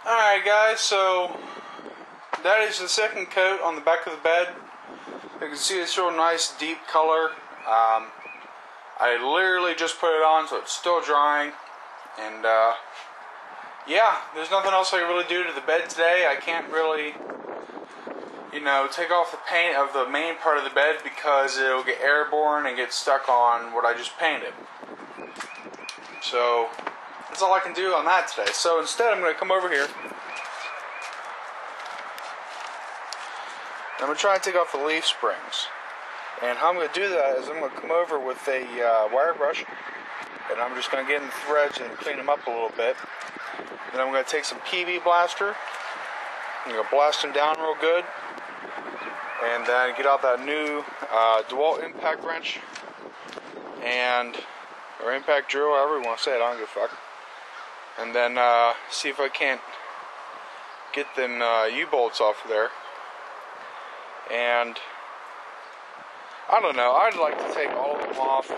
Alright guys, so that is the second coat on the back of the bed. You can see it's real nice deep color. I literally just put it on, so it's still drying. And yeah, there's nothing else I can really do to the bed today. I can't really, take off the paint of the main part of the bed because it'll get airborne and get stuck on what I just painted. So that's all I can do on that today. So instead I'm going to come over here. I'm going to try and take off the leaf springs. And how I'm going to do that is I'm going to come over with a wire brush. And I'm just going to get in the threads and clean them up a little bit. Then I'm going to take some PV blaster. I'm going to blast them down real good. And then get out that new DeWalt impact wrench. Or impact drill, however you want to say it, I don't give a fuck. And then see if I can't get them U-bolts off of there. And I don't know, I'd like to take all of them off,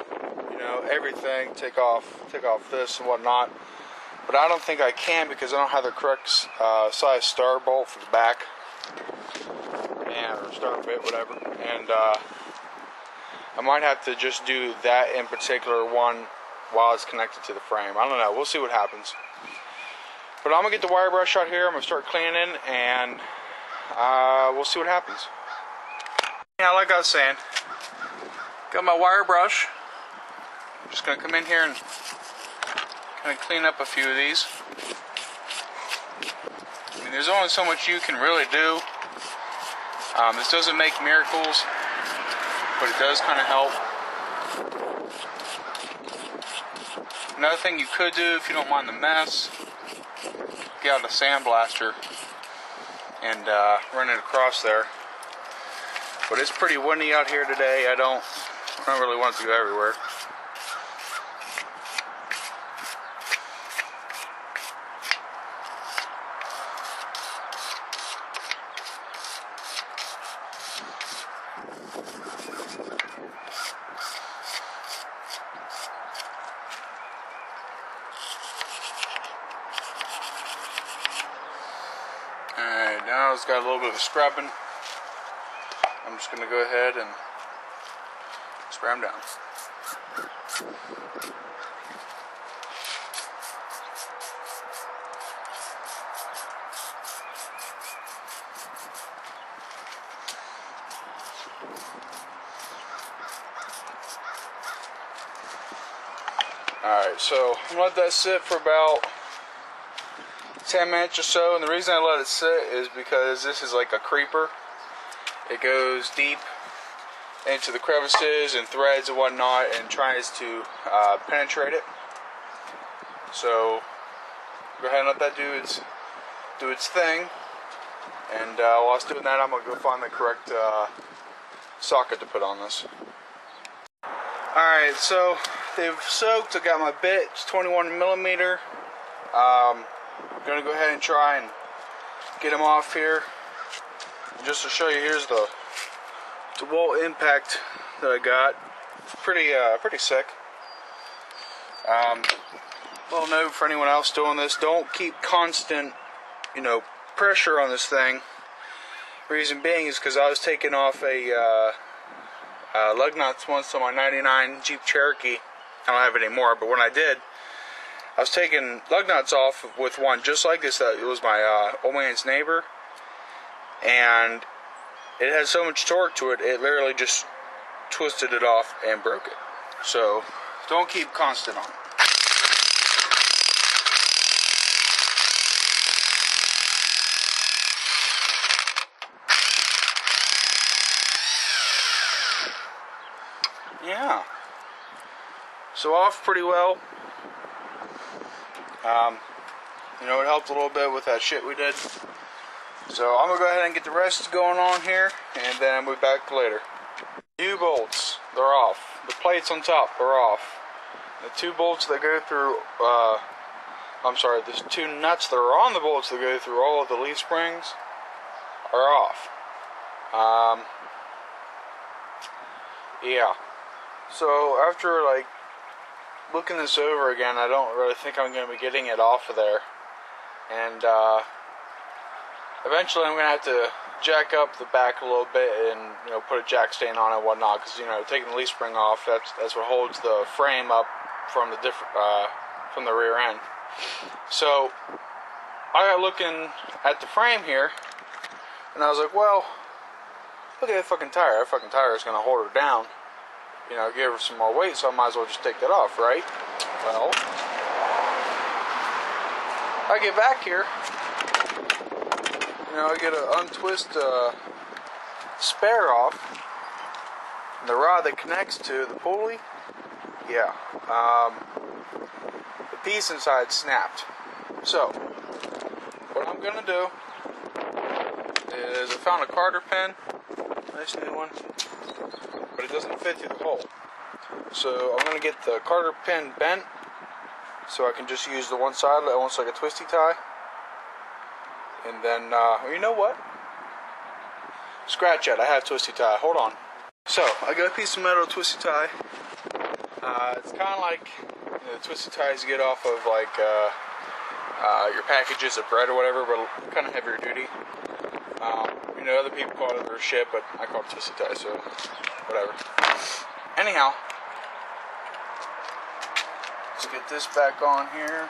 everything, take off this and whatnot. But I don't think I can because I don't have the correct size star bolt for the back. Or star bit, whatever. And I might have to just do that in particular one while it's connected to the frame. I don't know. We'll see what happens. But I'm going to get the wire brush out here. I'm going to start cleaning, and we'll see what happens. Yeah, like I was saying, got my wire brush. I'm just going to come in here and kind of clean up a few of these. I mean, there's only so much you can really do. This doesn't make miracles, but it does kind of help. Another thing you could do if you don't mind the mess, get out a sandblaster and run it across there. But it's pretty windy out here today. I don't really want it to go everywhere. Alright, now it's got a little bit of scrubbing. I'm just going to go ahead and spray them down. Alright, so I'm going to let that sit for about 10 minutes or so, and the reason I let it sit is because this is like a creeper. It goes deep into the crevices and threads and whatnot and tries to penetrate it. So go ahead and let that do its thing, and while it's doing that, I'm going to go find the correct socket to put on this. Alright, so they've soaked. I got my bit, it's 21 millimeter. I'm going to go ahead and try and get them off here. Just to show you, here's the DeWalt impact that I got. Pretty sick. Little note for anyone else doing this: don't keep constant, pressure on this thing. Reason being is because I was taking off a lug nuts once on my '99 Jeep Cherokee. I don't have it anymore, but when I did, I was taking lug nuts off with one just like this. It was my old man's neighbor. And it had so much torque to it, it literally just twisted it off and broke it. So don't keep constant on it. Yeah. So off pretty well. It helped a little bit with that shit we did. So I'm going to go ahead and get the rest going on here, and then we'll be back later. U-bolts, they're off. The plates on top are off. The two bolts that go through, there's two nuts that are on the bolts that go through all of the leaf springs are off. Yeah. So after looking this over again, I don't really think I'm going to be getting it off of there. And Eventually I'm going to have to jack up the back a little bit and, you know, put a jack stand on it and whatnot, because, you know, taking the leaf spring off, that's what holds the frame up from the rear end. So I got looking at the frame here, and I was like, well, look at that fucking tire. That fucking tire is going to hold her down, you know, give her some more weight, so I might as well just take that off, right? Well, I get back here, you know, I get to untwist spare off, and the rod that connects to the pulley, yeah, the piece inside snapped. So, what I'm going to do is I found a Carter pin, nice new one, but it doesn't fit through the hole. So I'm going to get the Carter pin bent so I can just use the one side, almost like a twisty tie. And then, you know what? Scratch it, I have twisty tie, hold on. So, I got a piece of metal twisty tie. It's kind of like, you know, the twisty ties you get off of like your packages of bread or whatever, but kind of heavier duty. You know, other people call it their shit, but I call it twisty tie, so whatever. Anyhow, let's get this back on here.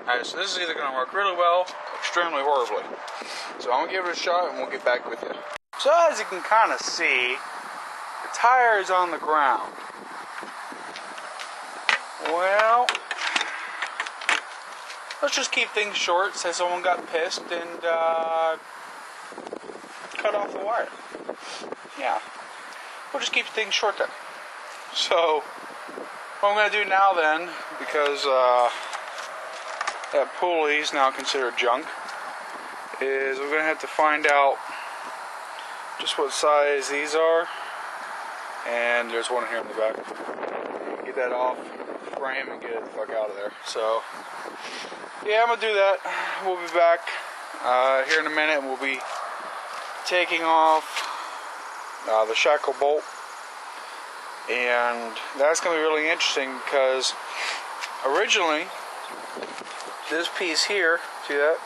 Alright, so this is either going to work really well or extremely horribly. So I'm going to give it a shot and we'll get back with you. So as you can kind of see, the tire is on the ground. Well, let's just keep things short. Say someone got pissed and cut off the wire. Yeah, we'll just keep things short then. So what I'm going to do now then, because that pulley is now considered junk, is we're going to have to find out just what size these are, and there's one here in the back. Get that off the frame and get it the fuck out of there. So yeah, I'm going to do that. We'll be back here in a minute, and we'll be taking off the shackle bolt, and that's going to be really interesting because originally this piece here, see that,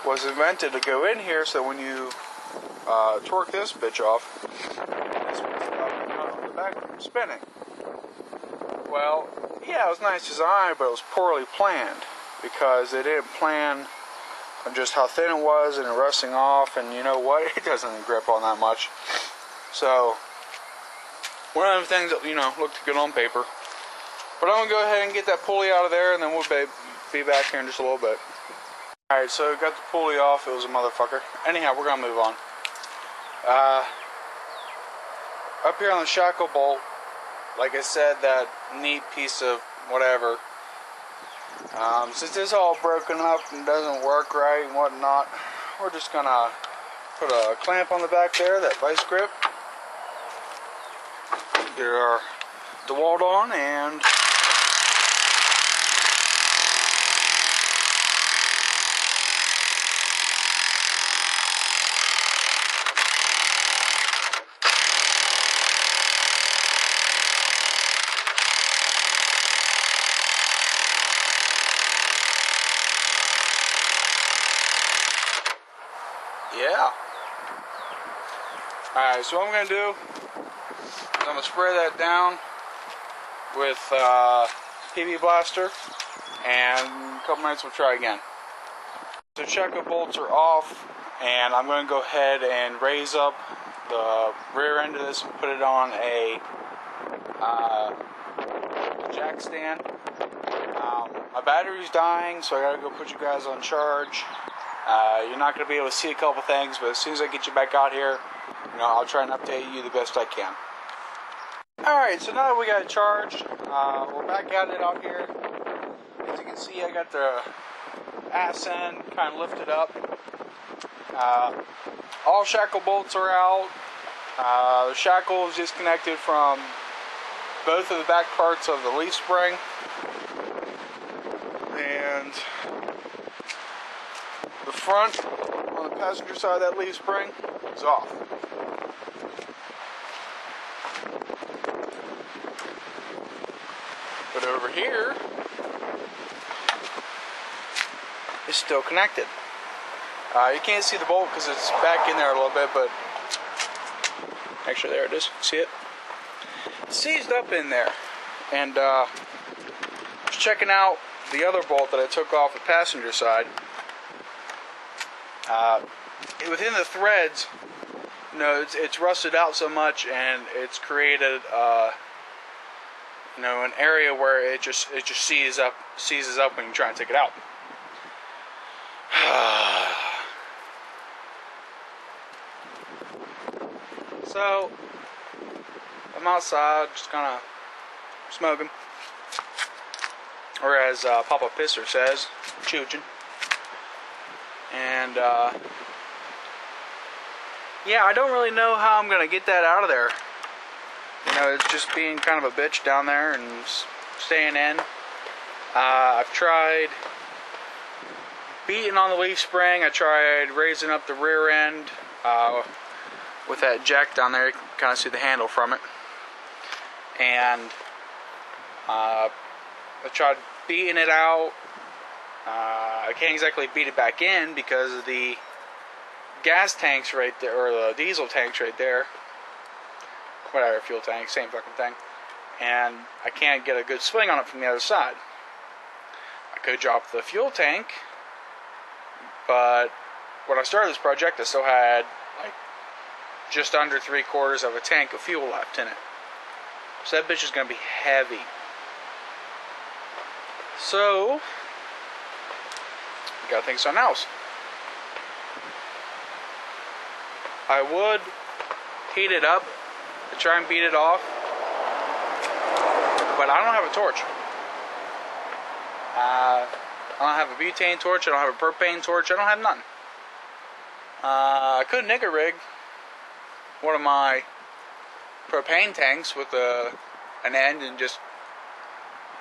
was invented to go in here so when you torque this bitch off, this would stop the back from spinning. Well, yeah, it was a nice design, but it was poorly planned because they didn't plan on just how thin it was and it rusting off, and you know what, it doesn't grip on that much. So one of the things that, you know, looked good on paper. But I'm going to go ahead and get that pulley out of there, and then we'll be back here in just a little bit. Alright, so got the pulley off. It was a motherfucker. Anyhow, we're going to move on. Up here on the shackle bolt, like I said, that neat piece of whatever. Since it's all broken up and doesn't work right and whatnot, we're just going to put a clamp on the back there, that vice grip. Get our DeWalt on and yeah. Alright, so what I'm going to do is I'm going to spray that down with PB Blaster, and in a couple minutes we'll try again. So shackle bolts are off, and I'm going to go ahead and raise up the rear end of this and put it on a jack stand. My battery's dying, so I got to go put you guys on charge. You're not going to be able to see a couple things, but as soon as I get you back out here, you know, I'll try and update you the best I can. Alright, so now that we got it charged, we're back at it out here. As you can see, I got the ass end kind of lifted up. All shackle bolts are out. The shackle is disconnected from both of the back parts of the leaf spring, and the front on the passenger side of that leaf spring is off. But over here, it's still connected. You can't see the bolt because it's back in there a little bit, but actually there it is. See it? It's seized up in there. And was checking out the other bolt that I took off the passenger side. Within the threads, you know, it's rusted out so much, and it's created you know, an area where it just seizes up when you try and take it out. So I'm outside just kind of smoking, or as Papa Pisser says, chooching. And yeah, I don't really know how I'm gonna get that out of there. You know, it's just being kind of a bitch down there and staying in. I've tried beating on the leaf spring. I tried raising up the rear end with that jack down there. You can kind of see the handle from it. And I tried beating it out. I can't exactly beat it back in because of the gas tanks right there, or the diesel tanks right there. Whatever, fuel tank, same fucking thing. And I can't get a good swing on it from the other side. I could drop the fuel tank, but when I started this project, I still had like just under 3/4 of a tank of fuel left in it. So that bitch is going to be heavy. So, gotta think something else. I would heat it up to try and beat it off, but I don't have a torch. I don't have a butane torch, I don't have a propane torch, I don't have none. I could nigger rig one of my propane tanks with an end and just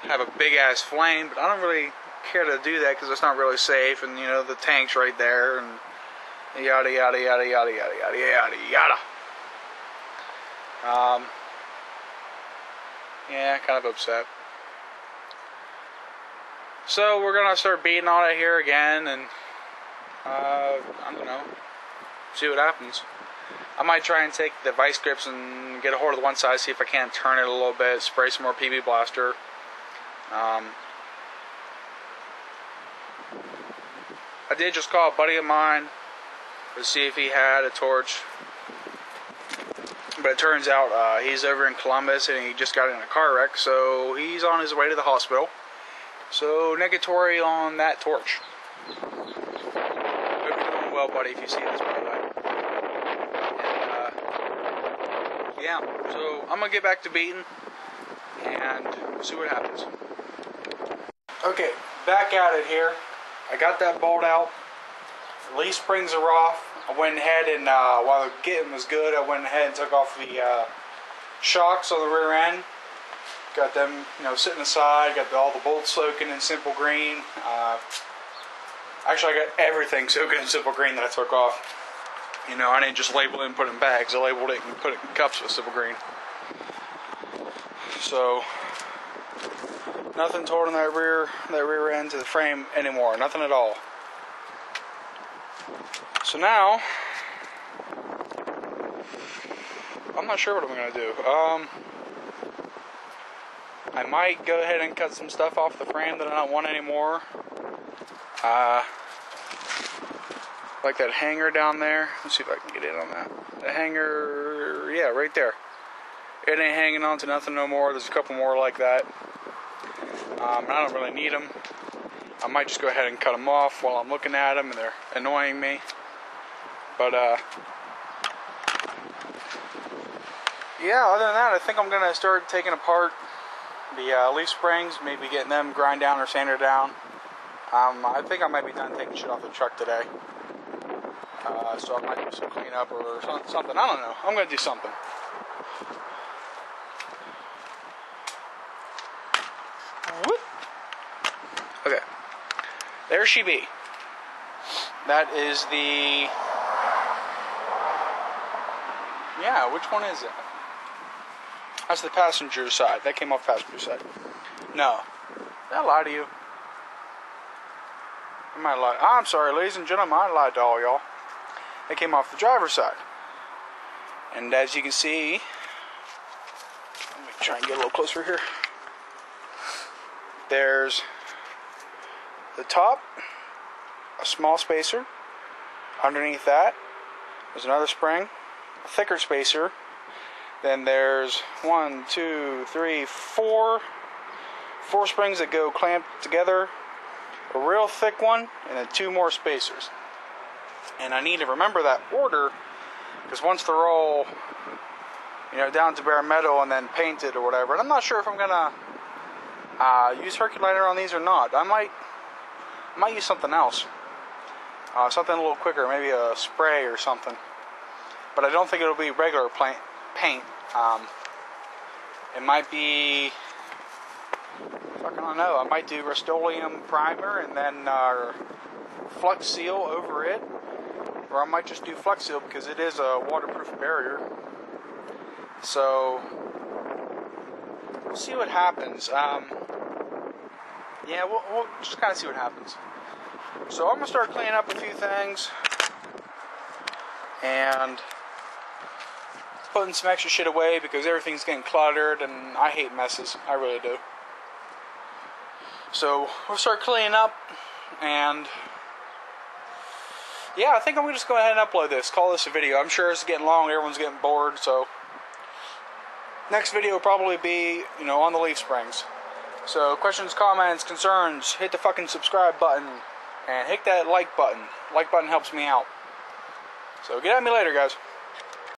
have a big ass flame, but I don't really care to do that because it's not really safe, and you know, the tank's right there, and yada yada yada yada yada yada yada yada. Yeah, kind of upset. So we're gonna start beating on it here again, and I don't know, see what happens. I might try and take the vice grips and get a hold of the one side, see if I can't turn it a little bit, spray some more PB Blaster. I did just call a buddy of mine to see if he had a torch, but it turns out he's over in Columbus and he just got in a car wreck, so he's on his way to the hospital. So negatory on that torch. Hope you're doing well, buddy, if you see this, by the way. And yeah, so I'm gonna get back to beating and see what happens. Okay, back at it here. I got that bolt out. The leaf springs are off. I went ahead and while the getting was good, I went ahead and took off the shocks on the rear end. Got them, you know, sitting aside. Got all the bolts soaking in simple green. Actually, I got everything soaking in simple green that I took off. You know, I didn't just label it and put it in bags. I labeled it and put it in cups with simple green. So nothing torn on that rear end to the frame anymore. Nothing at all. So now, I'm not sure what I'm going to do. I might go ahead and cut some stuff off the frame that I don't want anymore. Like that hanger down there. Let's see if I can get in on that. The hanger, yeah, right there. It ain't hanging on to nothing no more. There's a couple more like that. I don't really need them. I might just go ahead and cut them off while I'm looking at them and they're annoying me. But yeah, other than that, I think I'm gonna start taking apart the leaf springs, maybe getting them grind down or sanded down. I think I might be done taking shit off the truck today. So I might do some cleanup or something. I don't know. I'm going to do something. Whoop. Okay. There she be. That is the... Yeah, which one is it? That's the passenger side. That came off passenger side. No. Did I lie to you? I might lie. I'm sorry, ladies and gentlemen. I lied to all y'all. That came off the driver's side. And as you can see... Let me try and get a little closer here. There's the top, a small spacer. Underneath that, there's another spring, a thicker spacer. Then there's 4 springs that go clamped together, a real thick one, and then 2 more spacers. And I need to remember that order, because once they're all, down to bare metal and then painted or whatever, and I'm not sure if I'm gonna use Herculator on these or not. I might use something else. Something a little quicker, maybe a spray or something. But I don't think it'll be regular paint. It might be... Fucking I don't know. I might do Rust-Oleum primer and then Flux Seal over it. Or I might just do Flux Seal because it is a waterproof barrier. So... We'll see what happens. Yeah, we'll just kind of see what happens. So I'm going to start cleaning up a few things. And putting some extra shit away because everything's getting cluttered and I hate messes. I really do. So we'll start cleaning up. And yeah, I think I'm going to just go ahead and upload this. Call this a video. I'm sure it's getting long. Everyone's getting bored. So next video will probably be, on the leaf springs. So, questions, comments, concerns, hit the fucking subscribe button. And hit that like button. Like button helps me out. So, get at me later, guys.